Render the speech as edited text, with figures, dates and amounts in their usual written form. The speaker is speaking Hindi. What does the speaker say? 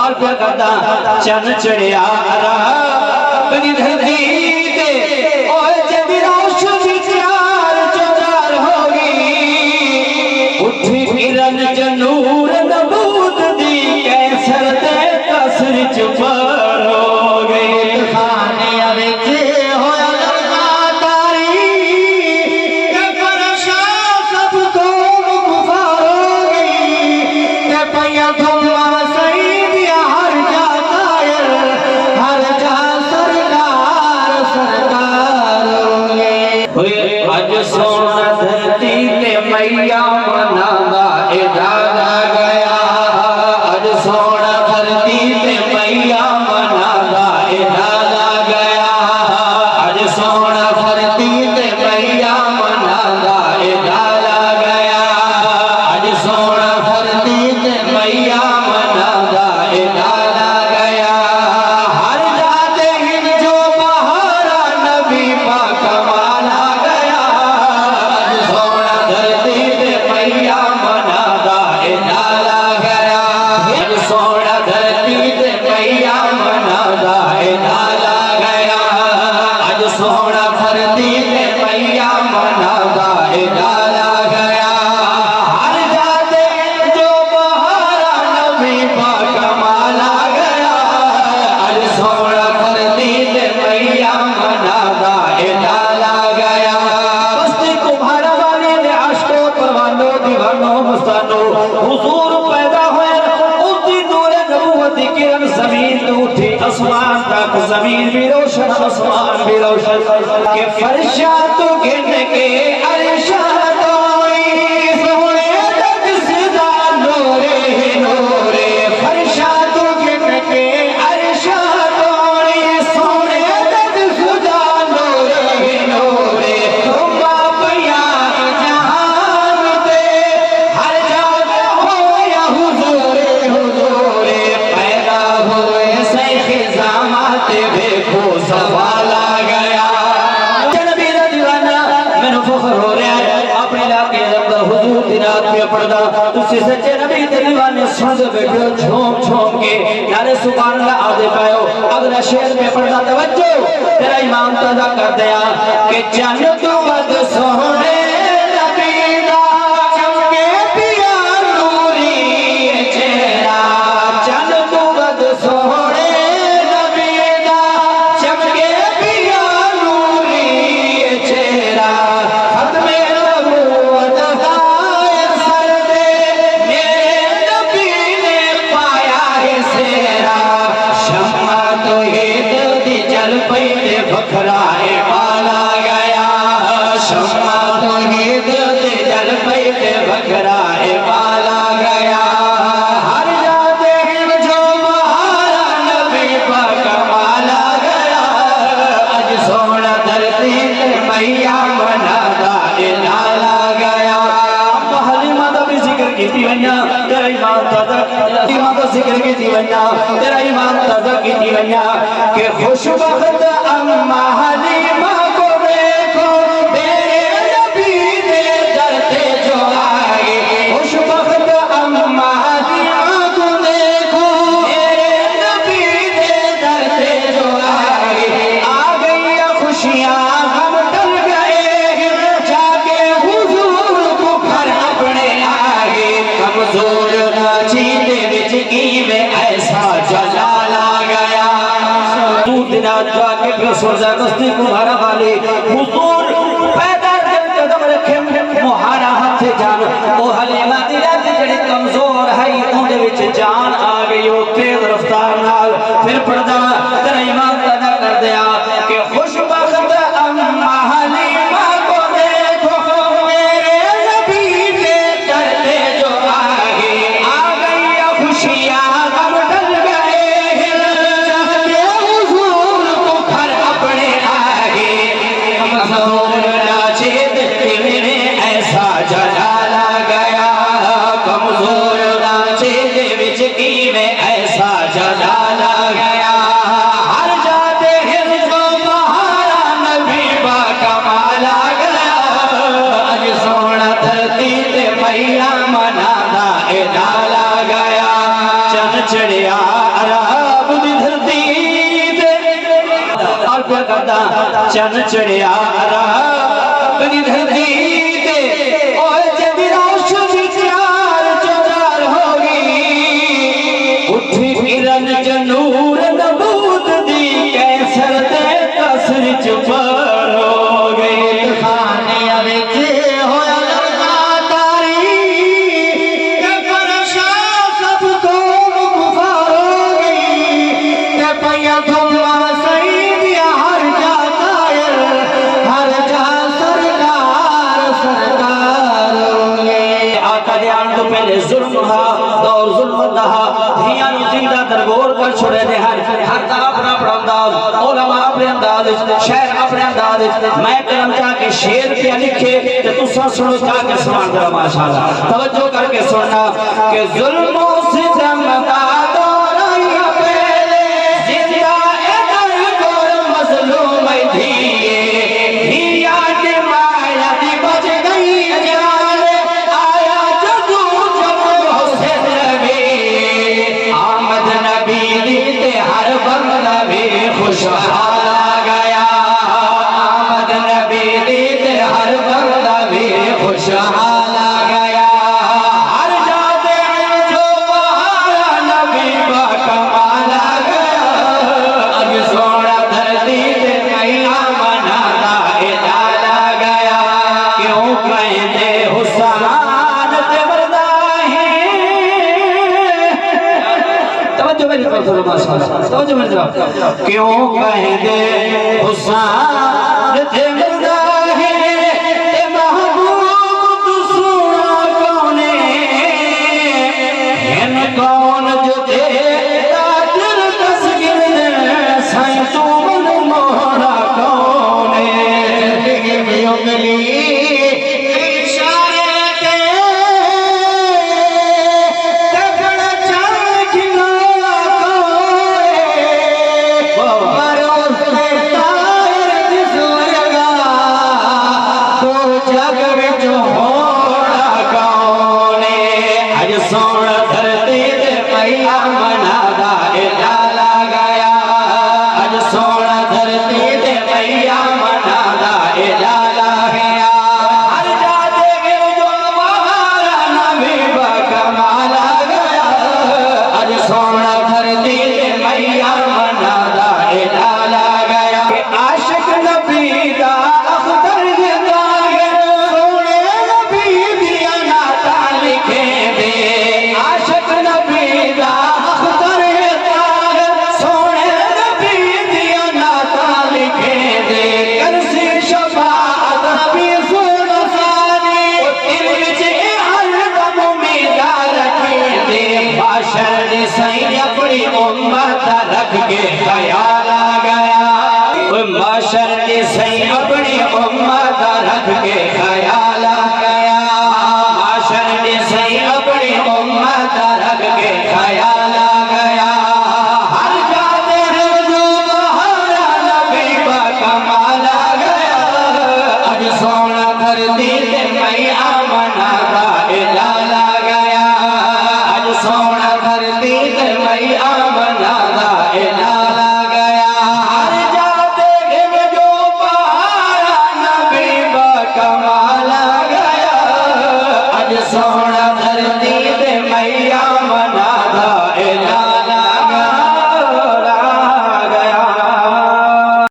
इकबाल पे करदा चन चढ़िया बनी धरती ते ओए जदी रोशनी चार चार होगी उठी किरण जनूर नबूत दी कैसर दे कसर च पार हो गई खाने विच होया लगातारी के परशा सब तो गुफार हो गई के पैया धुमा सईद हर जा कायर हर जा सरकार सरकार हो गई अज सोना धरती ते मैया मनादा इजादा गया अज सोना धरती ते मैया मनादा इजादा गया अज सोना धरती ते मैया मनादा इजादा गया अज सोना धरती ते मैया मनादा इजादा गया हर जाते हिंद जो बहारा नबी पाक माना गया अज सोना धरती ते मैया मनादा इजादा गया अज सोना धरती ते मैया मनादा इजादा गया अज सोना धरती ते मैया मनादा इजादा गया हर जाते जो बहारा नबी पाक माना गया अज सोना धरती ते मैया मनादा इजादा गया बस्ती कुम्हारा वाले ने आशको परवानो दीवानो मस्तानो हुजूर पैदा हुए उसी नूर नबूवत की किरण जमीन में उठी आसमान तक जमीन भी रोशन आसमान भी रोशन के फरिश्ता तो गिन के अरशा तोई सोने तक सदा नूरे नूरे फरिश्ता तो गिन के अरशा तोई सोने तक सदा नूरे नूरे तुम पिया जहान दे हर जागे होया हुजूरे हुजूरे पैदा हुए शेख जामात देखो सवाल आ गया नबी दा दीवाना मैनू फख्र हो रहा है अपने इलाके अंदर हुजूर दी रात पे पढ़दा तुसी सच्चे नबी दे दीवाने सुन बैठो झूम झूम के नारे सुभान अल्लाह आदे पायो अगला शेर पे पढ़दा तवज्जो तेरा इमाम ताजा कर दिया कि चन तू वद सोहणे नबी दा चमके पिया नूरी चेहरा चन तू वद सोहणे नबी दा चमके पिया नूरी चेहरा खत्मे नबूवत का सर दे मेरे नबी ने पाया है सेरा शम्मा तो ये दी जल पई ते बखराए पाला गया शम्मा तो ये दे जल पई ते बखराए पाला गया हर जाते हिंद जो बहारा नबी पाक माला गया अज सोना धरती ते मैया मनादा इजादा गया हलीमा दा भी जिक्र कीती वन्या तेरा ईमान ताजा हलीमा दा जिक्र कीती वन्या तेरा ईमान ताजा कीती वन्या के खुशबख्त अम्मा हलीमा को देखो मेरे नबी दे दर ते जो आए खुशबख्त अम्मा हलीमा को देखो मेरे नबी दे दर ते जो आए आ गई खुशियां हम टल गए जाके हुजूर को घर अपने आए कमजोर नाची दे विच की में ऐसा जलाल आ गया दूर दिनात जाके फिर सोचा बस्ती कुम्हारा वाले हुजूर पैदा कर कदम रखे मुहारा हाथ जान ओ हलीमा दी रात जड़ी कमजोर है ओदे विच जान आ गई ओ तेज रफ्तार नाल फिर पर्दा तेरा ईमान पैदा कर दिया कि खुशबख्त अम्मा हलीमा को देखो मेरे नबी के दर पे जो आए आ गई खुशियां हम डल गए जाके हुजूर को घर अपने आए कमजोर नाचे दिल में ऐसा जलाल आ गया कमजोर नाचे दे विच की में ऐसा जलाल आ गया हर जाते हिंद को बहारा नबी पाक माला गया अज सोना धरती ते मैया मनादा इजादा गया चन चढ़िया पे करदा चन चढ़िया अपनी धरती ते ओए जदी रोशनी चार चौधार होगी उठी किरण च नूर नबूत दी कैसर ते कसर च पर हो गई खाने विच होया लगातारी ते परेशान सब कौम गुफार हो गई ते पैया धुमा सईद हर जा कायर हर जा सरकार सरकार हो गई आका दे आन तो पहले जुल्म हा दौर जुल्म दा धियां नु जिंदा दरगोर कर छोड़े दे हर दा अपना अपना अंदाज उलमा अपने अंदाज शायर अपने अंदाज मैं कलम जाके शेर पे लिखे ते तुसा सुनो जाके सुनान जरा माशाअल्लाह तवज्जो करके सुनना कि जुल्मों से जमता दौर आया पहले जिंदा ए दरगोर मजलूम दिए धिया के माया दी बच गई जान आया जदू जब हुसैन नबी आमद नबी दी ते हर बंदा भी खुशहाल आ गया आमद नबी दी ते हर बंदा भी खुशहाल आ गया हर जाते जो बहारा नबी बा कमाल आ गया अब सोना धरती ते मैया मनादा इलाल आ गया क्यों कहते हुसैन ते मरदा है तवज्जो मेरी तरफ करो माशाअल्लाह तवज्जो मेरी तरफ क्यों कहते हुसैन ते मरदा है ते महबूब तू सुना कौने हिन कौन जो तेरा दिल तस्गिर दे साईं तू मन मोहरा कौने जिंदगी में मिली इशारे ते बड़ा चाल खिला पर उसने तार दिसुएगा तो जग विच होना कौने अज सोना धरती ते मैया मनादा इलाल आ गया अज सोना धरती ते मैया मनादा इलाल आ गया हर जाते गिर जो बहारा नबी बा कमाल आ गया अज सोना धरती ते मैया मनादा इलाल आ गया कि आशिक नबी दा अख्तर ये ताहिर सोने नबी दिया नाता लिखे दे आशिक नबी दा अख्तर ये ताहिर सोने नबी दिया नाता लिखे दे करसी शफाअत नबी सोना सानी ओ दिल विच हर दम उम्मीदा रखे दे बाशर दे सही अपनी उम्मत रख के ख्याल